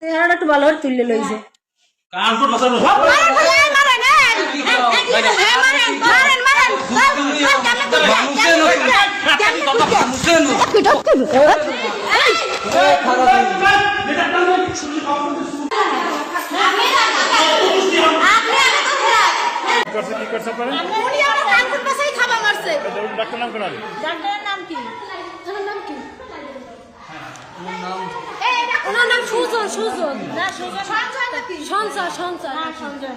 চেহারাটা একটু ভালো করে তুললে লইছে ওনার নাম সুজন সুজন না সুজন সঞ্চয় সঞ্চয়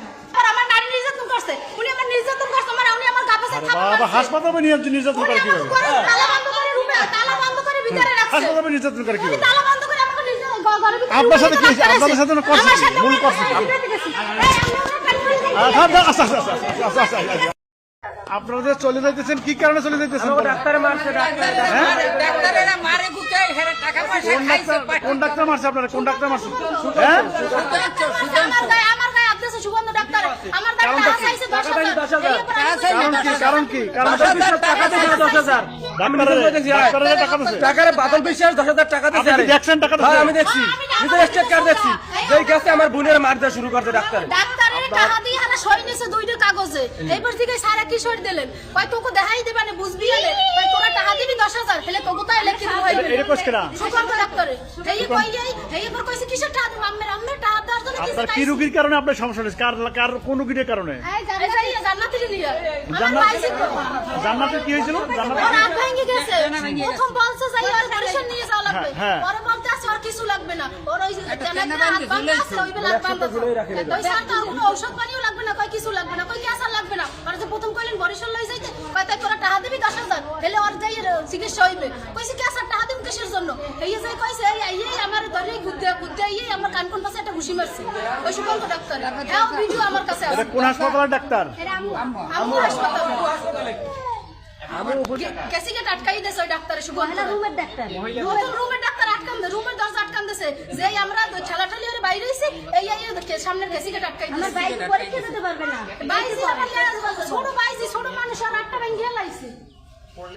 আমার নারী নির্যাতন করছে উনি আমার নির্যাতন করছে আমার উনি আমার গা পাশে বাবা হাসপাতালে নিয়ে নির্যাতন করে কি হবে তালা বন্ধ করে রুমে তালা বন্ধ করে ভিতরে রাখছে হাসপাতালে নির্যাতন করে কি হবে তালা বন্ধ করে আমাকে নির্যাতন ঘরের ভিতরে আপনার সাথে কি আপনাদের সাথে করছে ভুল করছে আপনারা যে চলে যাইতেছেন কি কারণে চলে যাইতেছেন ডাক্তার মারছে ডাক্তারেরা মারে বুকে হেরে টাকা পয়সা খাইছে কোন ডাক্তার মারছে আপনারা কোন ডাক্তার মারছে হ্যাঁ আমার গায়ে আপনাদের সুগন্ধ ডাক্তার আমার গায়ে টাকা চাইছে 10,000 কারণ কি কারণ টাকা দিয়েছে 10,000 ডাক্তারের টাকা দিয়েছে টাকার বাদল বিশ্বাস 10,000 টাকা দিয়েছে আপনি দেখছেন টাকা হ্যাঁ আমি দেখছি নিজের স্টেট কার্ড দেখছি যেই কাছে আমার বোনের মারতে শুরু করতে ডাক্তার ডাক্তারের টাকা দিয়ে হারা সই নিছে দুইটা কাগজে এইবার থেকে সারা কি সই দিলেন কয় তোকে দেখাই দিবা না বুঝবি না কয় তোরা টাকা দিবি 10,000 হেলে তোকে তাই লিখে দিবি এটা কইছ কেনা সুগন্ধ ডাক্তারে এই কই এই এবার কইছে কিসের টাকা দিম আম্মের টাকা দেওয়ার জন্য কিছু আপনার কি রোগীর কারণে আপনার সমস্যা হয়েছে কার কোন রোগীর কারণে এই জান্নাতের নিয়ে আমার ভাইছে তো জান্নাতে কি হয়েছিল জান্নাতে ওর হাত ভেঙে গেছে প্রথম বলছে যাই আর পরিশন নিয়ে যাওয়া লাগবে পরে বলতে আছে আর কিছু লাগবে না ওর ওই জান্নাতে হাত ভাঙা আছে ওই বেলা হাত ভাঙা কই সাথে কোনো ঔষধ পানিও লাগবে না কই কিছু লাগবে না কই ক্যান্সার লাগবে না আর যে প্রথম কইলেন বরিশাল লই যাইতে কই তাই তোরা টাকা দিবি 10,000 হেলে ওর যাই চিকিৎসা হইবে কইছে ক্যান্সার টাকা দিম কিসের জন্য এই যে কইছে এই আমার ধরে গুদ্দে এই আমার কান কোন পাশে একটা ঘুষি মারছে ওই সুগন্ধ ডাক্তার হ্যাঁ ভিডিও আমার কাছে আছে এটা কোন হাসপাতালের ডাক্তার আমু হাসপাতাল কেসিকে আটকাই দেছে ওই ডাক্তারে সুগন্ধ রুমের ডাক্তার রুমের ডাক্তার আটকান দে রুমের দরজা আটকান দেছে যে আমরা ঠেলাঠেলি করে বাইরে হইছি এই সামনের কেসিকে আটকাই দিছে আমার বাইরে পরীক্ষা দিতে পারবে না বাইরে ছোট মানুষ আর একটা ব্যাংক গেলাইছে